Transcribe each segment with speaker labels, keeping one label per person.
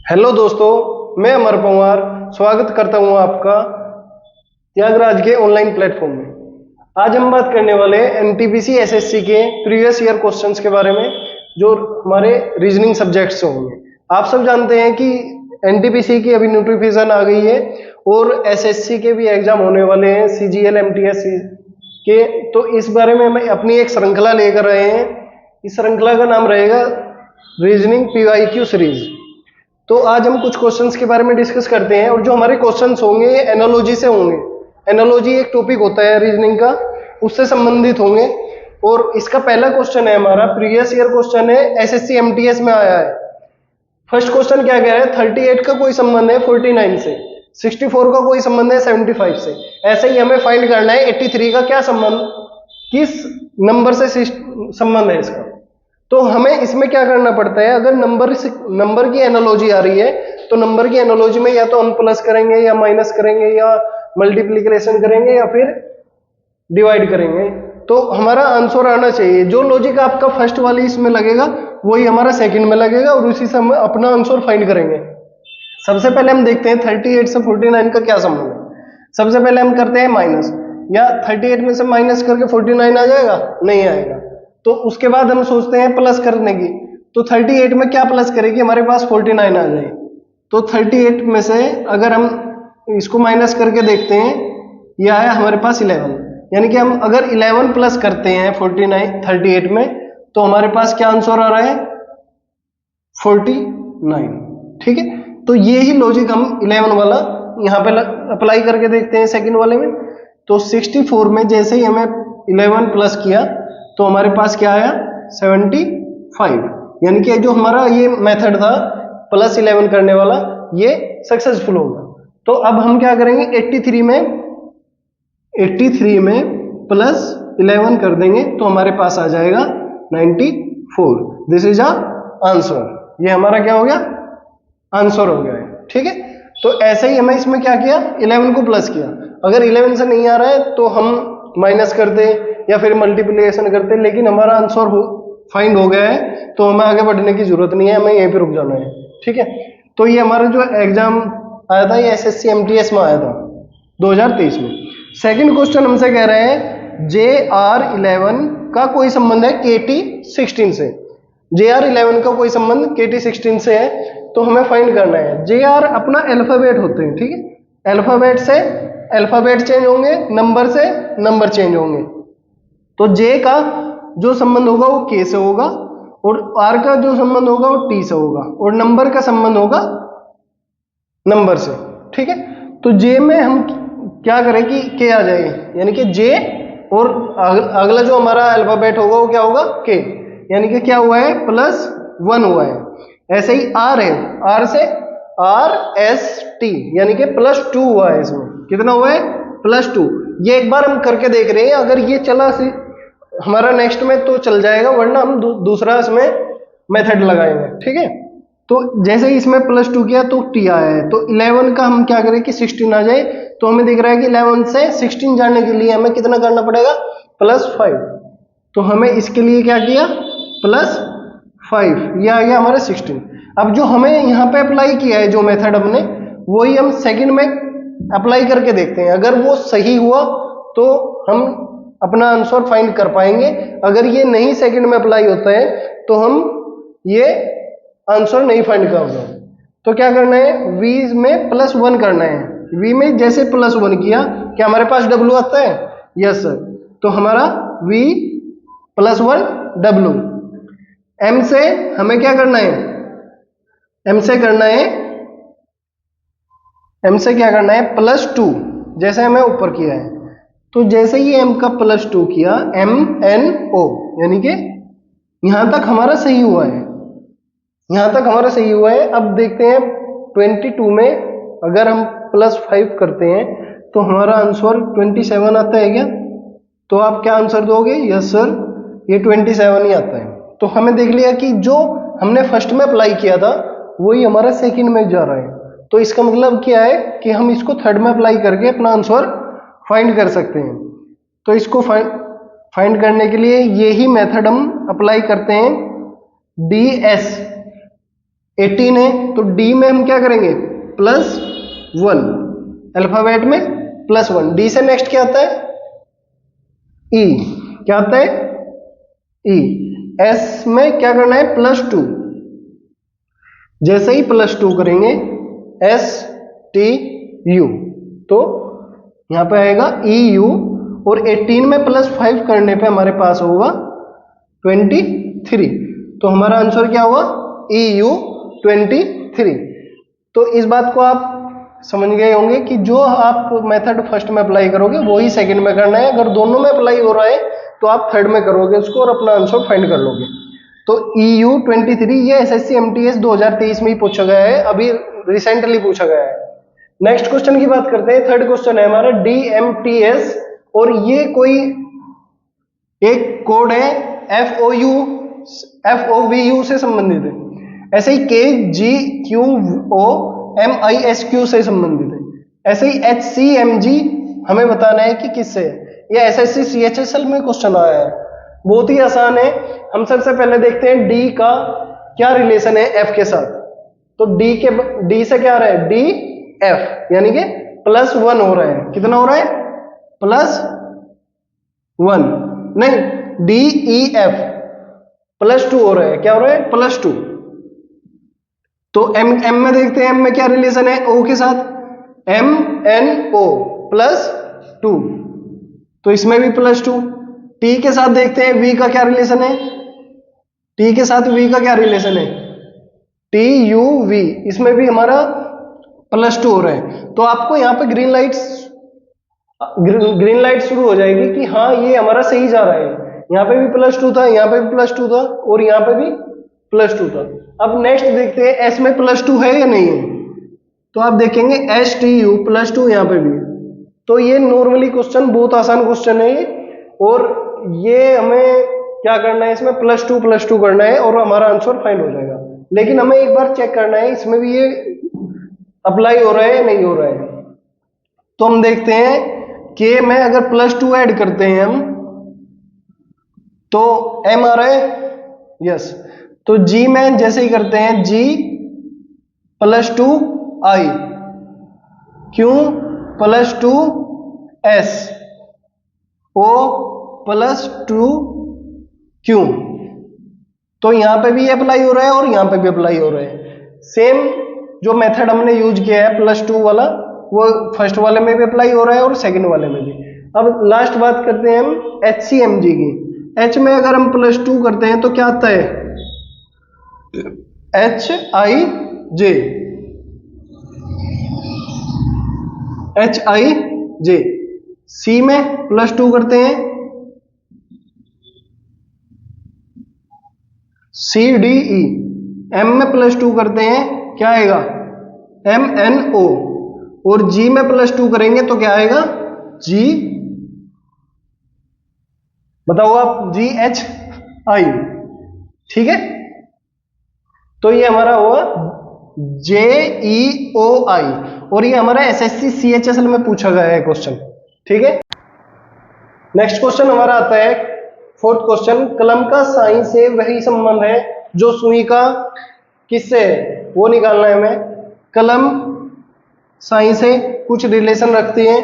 Speaker 1: Hello दोस्तों, मैं अमर पवार स्वागत करता हूं आपका त्यागराज के ऑनलाइन प्लेटफॉर्म में। आज हम बात करने वाले हैं एनटीपीसी एसएससी के प्रीवियस ईयर क्वेश्चंस के बारे में, जो हमारे रीजनिंग सब्जेक्ट से होंगे। आप सब जानते हैं कि एनटीपीसी की अभी नोटिफिकेशन आ गई है और एसएससी के भी एग्जाम होने वाले हैं, सीजीएल एमटीएस के। तो इस बारे में हम अपनी एक श्रृंखला लेकर रहे हैं। इस श्रृंखला का नाम रहेगा रीजनिंग पीवाईक्यू सीरीज। तो आज हम कुछ क्वेश्चंस के बारे में डिस्कस करते हैं और जो हमारे क्वेश्चंस होंगे ये एनालॉजी से होंगे। एनालॉजी एक टॉपिक होता है रीजनिंग का, उससे संबंधित होंगे। और इसका पहला क्वेश्चन है, हमारा प्रीवियस ईयर क्वेश्चन है, एसएससी एमटीएस में आया है। फर्स्ट क्वेश्चन क्या कह रहा है, 38 का कोई संबंध है 49 से, 64 का कोई संबंध है 75 से। ऐसे ही हमें फाइंड करना है 83 का क्या संबंध, किस नंबर से संबंध है इसका। तो हमें इसमें क्या करना पड़ता है, अगर नंबर की एनालॉजी आ रही है तो नंबर की एनालॉजी में या तो हम प्लस करेंगे या माइनस करेंगे या मल्टीप्लिकेशन करेंगे या फिर डिवाइड करेंगे। तो हमारा आंसर आना चाहिए, जो लॉजिक आपका फर्स्ट वाली इसमें लगेगा वही हमारा सेकंड में लगेगा और उसी से हम अपना आंसर फाइंड करेंगे। सबसे पहले हम देखते हैं 38 से 49 का क्या संबंध है। सबसे पहले हम करते हैं माइनस, या 38 में से माइनस करके 49 आ जाएगा, नहीं आएगा। तो उसके बाद हम सोचते हैं प्लस करने की, तो 38 में क्या प्लस करेगी, हमारे पास 49 आ जाए। तो 38 में से अगर हम इसको माइनस करके देखते हैं, यह आया हमारे पास 11, यानी कि हम अगर 11 प्लस करते हैं 38 में तो हमारे पास क्या आंसर आ रहा है, 49। ठीक है, तो ये ही लॉजिक हम 11 वाला यहाँ पे अप्लाई करके देखते हैं सेकंड वाले में। तो 64 में जैसे ही हमें 11 प्लस किया तो हमारे पास क्या आया, 75। यानी कि जो हमारा ये मेथड था प्लस 11 करने वाला, ये सक्सेसफुल होगा। तो अब हम क्या करेंगे, 83 में प्लस 11 कर देंगे तो हमारे पास आ जाएगा 94। This is a answer. ये हमारा क्या हो गया, आंसर हो गया है। ठीक है, तो ऐसे ही हमें इसमें क्या किया, 11 को प्लस किया। अगर 11 से नहीं आ रहा है तो हम माइनस करते या फिर मल्टीप्लिकेशन करते, लेकिन हमारा आंसर फाइंड हो गया है तो हमें आगे बढ़ने की जरूरत नहीं है, हमें यहीं पे रुक जाना है। ठीक है, तो ये हमारा जो एग्जाम आया था ये एसएससी एमटीएस में आया था 2023 में। सेकंड क्वेश्चन हमसे कह रहे हैं JR11 का कोई संबंध है KT16 से। JR11 का कोई संबंध KT16 से है, तो हमें फाइंड करना है। JR अपना अल्फाबेट होते हैं, ठीक है, अल्फाबेट से अल्फाबेट चेंज होंगे, नंबर से नंबर चेंज होंगे। तो J का जो संबंध होगा वो K से होगा, और R का जो संबंध होगा वो T से होगा, और नंबर का संबंध होगा नंबर से। ठीक है, तो J में हम क्या करें कि K आ जाए, यानी कि J और अगला जो हमारा अल्फाबेट होगा वो क्या होगा, K, यानी कि क्या हुआ है, +1 हुआ है। ऐसे ही R है, R से RST, यानी कि +2 हुआ है। इसमें कितना हुआ है, +2। ये एक बार हम करके देख रहे हैं, अगर ये चला हमारा नेक्स्ट में तो चल जाएगा, वरना हम दूसरा इसमें मेथड लगाएंगे। ठीक है, तो जैसे ही इसमें +2 किया तो T आया है, तो 11 का हम क्या करें कि 16 आ जाए। तो हमें दिख रहा है कि 11 से 16 जाने के लिए हमें कितना करना पड़ेगा, +5। तो हमें इसके लिए क्या किया, +5, ये आ गया हमारे 16। अब जो हमें यहाँ पे अप्लाई किया है जो मेथड हमने, वही हम सेकंड में अप्लाई करके देखते हैं। अगर वो सही हुआ तो हम अपना आंसर फाइंड कर पाएंगे, अगर ये नहीं सेकंड में अप्लाई होता है तो हम ये आंसर नहीं फाइंड कर पाएंगे। तो क्या करना है, V में +1 करना है। V में जैसे +1 किया, क्या हमारे पास W आता है, यस सर। तो हमारा V +1 W। M से हमें क्या करना है, M से क्या करना है, +2, जैसे हमें ऊपर किया है। तो जैसे ही M का +2 किया, MNO, यानी कि यहां तक हमारा सही हुआ है, यहां तक हमारा सही हुआ है। अब देखते हैं 22 में अगर हम +5 करते हैं तो हमारा आंसर 27 आता है क्या, तो आप क्या आंसर दोगे, यस सर, ये 27 ही आता है। तो हमें देख लिया कि जो हमने फर्स्ट में अप्लाई किया था वही हमारा सेकंड में जा रहा है। तो इसका मतलब क्या है कि हम इसको थर्ड में अप्लाई करके अपना आंसर फाइंड कर सकते हैं। तो इसको फाइंड करने के लिए यही मेथड हम अप्लाई करते हैं, DS 18 है तो डी में हम क्या करेंगे +1, अल्फाबेट में +1। डी से नेक्स्ट क्या आता है ई, क्या आता है ई। एस में क्या करना है +2, जैसे ही +2 करेंगे STU तो यहां पे आएगा EU, और 18 में +5 करने पे हमारे पास होगा 23। तो हमारा आंसर क्या हुआ EU 23। तो इस बात को आप समझ गए होंगे कि जो आप मेथड फर्स्ट में अप्लाई करोगे वही सेकंड में करना है। अगर दोनों में अप्लाई हो रहा है तो आप थर्ड में करोगे उसको और अपना आंसर फाइंड कर लोगे। तो EU 23 ये SSC MTS 2023 में ही पूछा गया है, अभी रिसेंटली पूछा गया है। नेक्स्ट क्वेश्चन की बात करते हैं। थर्ड क्वेश्चन है हमारा DMTS, और ये कोई एक कोड है FOVU से संबंधित है। ऐसे ही KGQOMISQ से संबंधित है। ऐसे ही HCMG हमें बताना है कि किससे है। ये SSC CHSL में क्वेश्चन आया है, बहुत ही आसान है। हम सबसे पहले देखते हैं डी का क्या रिलेशन है F के साथ। तो डी से क्या आ रहा है DF, यानी कि +1 हो रहा है। कितना हो रहा है +1, नहीं DEF +2 हो रहा है। क्या हो रहा है +2। तो M में देखते हैं, M में क्या रिलेशन है O के साथ MNO +2, तो इसमें भी +2। T के साथ देखते हैं V का क्या रिलेशन है, T के साथ V का क्या रिलेशन है TUV, इसमें भी हमारा +2 हो रहा है। तो आपको यहाँ पे ग्रीन लाइट शुरू हो जाएगी कि हाँ ये हमारा सही जा रहा है। यहाँ पे भी +2 था, यहाँ पे भी +2 था, और यहाँ पे भी +2 था। अब नेक्स्ट देखते हैं S में +2 है या नहीं है। तो आप देखेंगे STU +2 यहाँ पे भी। तो ये नॉर्मली क्वेश्चन बहुत आसान क्वेश्चन है, और ये हमें क्या करना है इसमें +2 करना है और हमारा आंसर फाइंड हो जाएगा। लेकिन हमें एक बार चेक करना है इसमें भी ये अप्लाई हो रहा है या नहीं हो रहा है। तो हम देखते हैं K में अगर +2 ऐड करते हैं हम तो M आ रहा है, यस। तो G में जैसे ही करते हैं G +2I, Q +2S, O +2Q। तो यहां पे भी अप्लाई हो रहा है और यहां पे भी अप्लाई हो रहा है। सेम जो मेथड हमने यूज किया है +2 वाला, वो फर्स्ट वाले में भी अप्लाई हो रहा है और सेकंड वाले में भी। अब लास्ट बात करते हैं हम HCMG की। H में अगर हम +2 करते हैं तो क्या आता है HIJ। C में +2 करते हैं CDE। M में +2 करते हैं क्या आएगा MNO, और G में +2 करेंगे तो क्या आएगा G, बताओ आप, GHI। ठीक है, तो ये हमारा हुआ JEOI, और ये हमारा SSC CHSL में पूछा गया है क्वेश्चन। ठीक है, नेक्स्ट क्वेश्चन हमारा आता है फोर्थ क्वेश्चन। कलम का साई से वही संबंध है जो सुई का किससे है, वो निकालना है हमें। कलम साई से कुछ रिलेशन रखती है,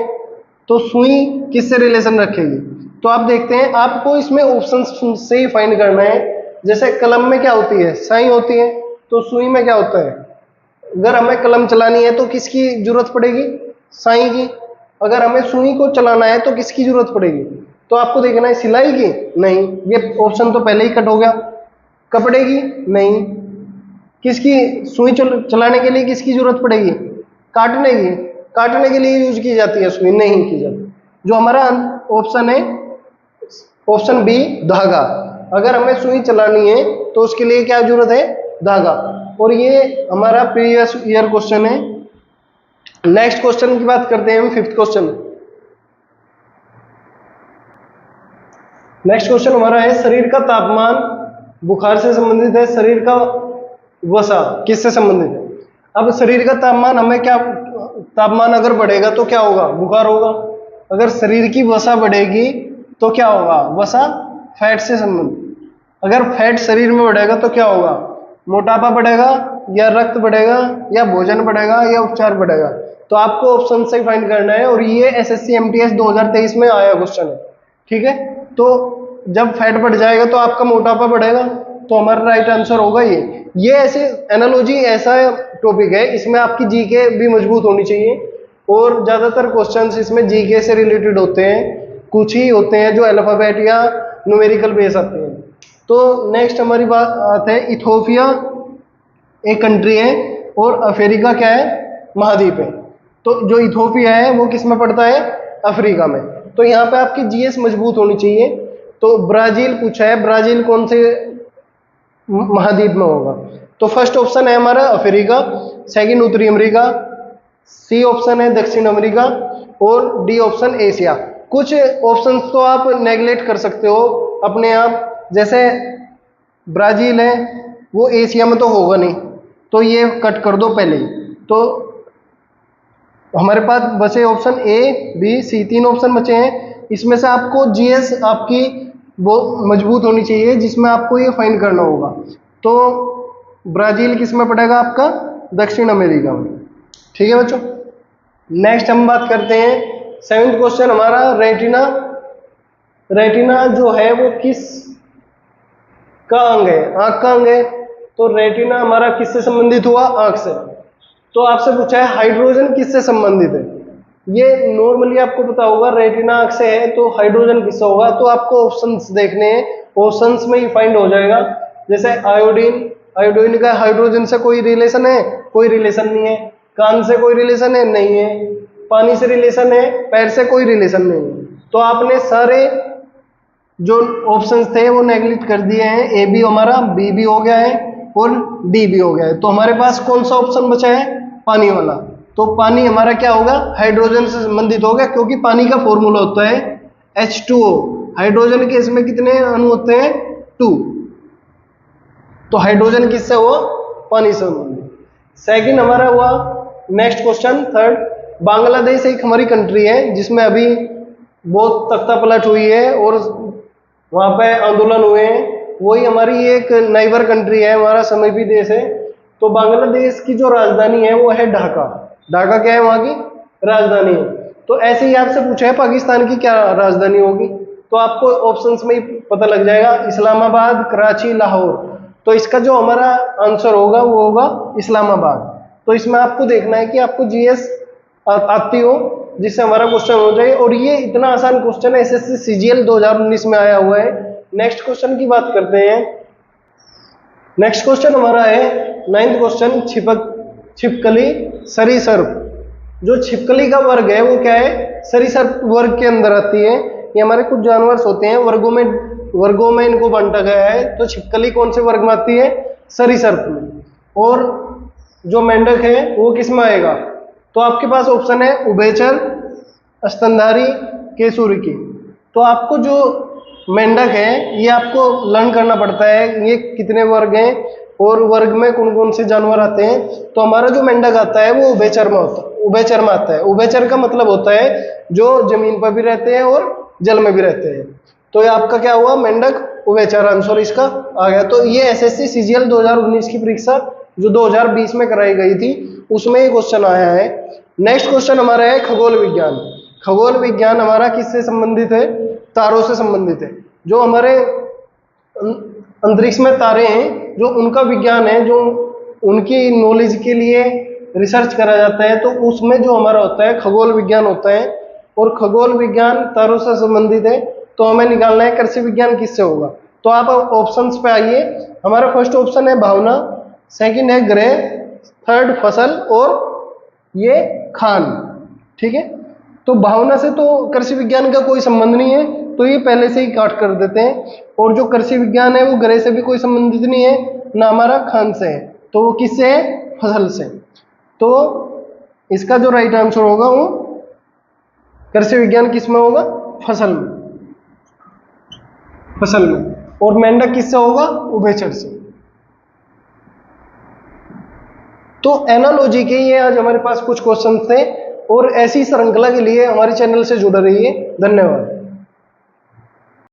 Speaker 1: तो सुई किससे रिलेशन रखेगी। तो आप देखते हैं, आपको इसमें ऑप्शन से ही फाइंड करना है। जैसे कलम में क्या होती है साई होती है, तो सुई में क्या होता है। अगर हमें कलम चलानी है तो किसकी जरूरत पड़ेगी साई की। अगर हमें सुई को चलाना है तो किसकी जरूरत पड़ेगी। तो आपको देखना है सिलाई की, नहीं, ये ऑप्शन तो पहले ही कट हो गया। कपड़े की, नहीं। किसकी, सुई चलाने के लिए किसकी जरूरत पड़ेगी, काटने की। काटने के लिए यूज की जाती है सुई, नहीं की जाती। जो हमारा ऑप्शन है ऑप्शन बी, धागा। अगर हमें सुई चलानी है तो उसके लिए क्या जरूरत है, धागा। और ये हमारा प्रीवियस ईयर क्वेश्चन है। नेक्स्ट क्वेश्चन की बात करते हैं हम, फिफ्थ क्वेश्चन। नेक्स्ट क्वेश्चन हमारा है शरीर का तापमान बुखार से संबंधित है, शरीर का वसा किससे संबंधित है। अब शरीर का तापमान हमें क्या, तापमान अगर बढ़ेगा तो क्या होगा, बुखार होगा। अगर शरीर की वसा बढ़ेगी तो क्या होगा, वसा फैट से संबंधित। अगर फैट शरीर में बढ़ेगा तो क्या होगा, मोटापा बढ़ेगा या रक्त बढ़ेगा या भोजन बढ़ेगा या उपचार बढ़ेगा? तो आपको ऑप्शन से फाइंड करना है, और ये एसएससी एमटीएस 2023 में आया क्वेश्चन है। ठीक है, तो जब फैट बढ़ जाएगा तो आपका मोटापा बढ़ेगा, तो हमारा राइट आंसर होगा ये ऐसे एनालॉजी ऐसा टॉपिक है, इसमें आपकी जीके भी मजबूत होनी चाहिए, और ज्यादातर क्वेश्चंस इसमें जीके से रिलेटेड होते हैं, कुछ ही होते हैं जो अल्फाबेट या न्यूमेरिकल बेस आते हैं। तो नेक्स्ट हमारी बात है इथोपिया एक कंट्री है, और अफ्रीका क्या है, महाद्वीप है। तो जो इथोपिया है वो किस में पड़ता है, अफ्रीका में। तो यहाँ पे आपकी जीएस मजबूत होनी चाहिए। तो ब्राजील पूछा है, ब्राजील कौन से महाद्वीप में होगा? तो फर्स्ट ऑप्शन है हमारा अफ्रीका, सेकंड उत्तरी अमेरिका, सी ऑप्शन है दक्षिण अमेरिका, और डी ऑप्शन एशिया। कुछ ऑप्शंस तो आप नेगलेक्ट कर सकते हो अपने आप, जैसे ब्राजील है वो एशिया में तो होगा नहीं, तो ये कट कर दो पहले ही। तो हमारे पास बचे ऑप्शन ए बी सी, तीन ऑप्शन बचे हैं। इसमें से आपको जीएस आपकी वो मजबूत होनी चाहिए जिसमें आपको ये फाइंड करना होगा। तो ब्राजील किस में पड़ेगा आपका, दक्षिण अमेरिका में। ठीक है बच्चों, नेक्स्ट हम बात करते हैं 7th क्वेश्चन हमारा रेटिना। रेटिना जो है वो किस का अंग है, आंख का अंग है। तो रेटिना हमारा किससे संबंधित हुआ, आंख से। तो आपसे पूछा है हाइड्रोजन किससे संबंधित है, ये नॉर्मली आपको पता होगा, रेटिना आंख से है तो हाइड्रोजन किससे होगा। तो आपको ऑप्शंस देखने हैं, ऑप्शंस में ही फाइंड हो जाएगा। जैसे आयोडीन, आयोडीन का हाइड्रोजन से कोई रिलेशन है, कोई रिलेशन नहीं है। कान से कोई रिलेशन है, नहीं है। पानी से रिलेशन है, पैर से कोई रिलेशन नहीं है। तो आपने सारे जो ऑप्शंस थे वो नेगलेक्ट कर दिए हैं। ए भी हमारा, बी भी हो गया है और डी भी हो गया है। तो हमारे पास कौन सा ऑप्शन बचा है, पानी वाला। तो पानी हमारा क्या होगा, हाइड्रोजन से संबंधित होगा, क्योंकि पानी का फॉर्मूला होता है H2O। हाइड्रोजन के इसमें कितने अणु होते हैं, 2। तो हाइड्रोजन किससे हुआ, पानी से संबंधित। सेकंड हमारा हुआ नेक्स्ट क्वेश्चन 3rd, बांग्लादेश एक हमारी कंट्री है जिसमें अभी बहुत तख्ता पलट हुई है और वहां पे आंदोलन हुए हैं। वही हमारी एक नाइबर कंट्री है, हमारा समीपी देश है। तो बांग्लादेश की जो राजधानी है वो है ढाका। ढाका क्या है, वहां की राजधानी है। तो ऐसे ही आपसे पूछा है पाकिस्तान की क्या राजधानी होगी, तो आपको ऑप्शंस में ही पता लग जाएगा, इस्लामाबाद, कराची, लाहौर। तो इसका जो हमारा आंसर होगा वो होगा इस्लामाबाद। तो इसमें आपको देखना है कि आपको जीएस आती हो जिससे हमारा क्वेश्चन हो जाए। और ये इतना आसान क्वेश्चन है, एसएससी सीजीएल 2019 में आया हुआ है। नेक्स्ट क्वेश्चन की बात करते हैं। नेक्स्ट क्वेश्चन हमारा है 9th क्वेश्चन, छिपकली सरीसृप। जो छिपकली का वर्ग है वो क्या है, सरीसृप वर्ग के अंदर आती है। ये हमारे कुछ जानवर होते हैं, वर्गों में इनको बांटा गया है। तो छिपकली कौन से वर्ग में आती है, सरीसृप में। और जो मेंढक है वो किस में आएगा, तो आपके पास ऑप्शन है उभयचर, स्तनधारी, केसुरिकी। तो आपको जो मेंढक है ये आपको लर्न करना पड़ता है, ये कितने वर्ग हैं और वर्ग में कौन कौन से जानवर आते हैं। तो हमारा जो मेंढक आता है वो उभयचर में आता है। उभयचर का मतलब होता है जो जमीन पर भी रहते हैं और जल में भी रहते हैं। तो ये आपका क्या हुआ, मेंढक उभयचर आंसर इसका आ गया। तो ये एसएससी सीजीएल 2019 की परीक्षा जो 2020 में कराई गई थी उसमें ये क्वेश्चन आया है। नेक्स्ट क्वेश्चन हमारा है खगोल विज्ञान। खगोल विज्ञान हमारा किससे संबंधित है, तारों से संबंधित है। जो हमारे अंतरिक्ष में तारे हैं, जो उनका विज्ञान है, जो उनकी नॉलेज के लिए रिसर्च करा जाता है, तो उसमें जो हमारा होता है खगोल विज्ञान होता है। और खगोल विज्ञान तारों से संबंधित है, तो हमें निकालना है कृषि विज्ञान किससे होगा। तो आप ऑप्शंस पे आइए। हमारा फर्स्ट ऑप्शन है भावना, सेकंड है ग्रह, थर्ड फसल और ये खान। ठीक है, तो भावना से तो कृषि विज्ञान का कोई संबंध नहीं है, तो ये पहले से ही काट कर देते हैं। और जो कृषि विज्ञान है वो ग्रह से भी कोई संबंधित नहीं है, ना हमारा खान से है, तो वो किससे है, फसल से। तो इसका जो राइट आंसर होगा वो कृषि विज्ञान किस में होगा, फसल में। और मेंढक किससे होगा, उभयचर से। तो एनालॉजी के ये आज हमारे पास कुछ क्वेश्चन थे, और ऐसी श्रृंखला के लिए हमारे चैनल से जुड़े रहिए। धन्यवाद।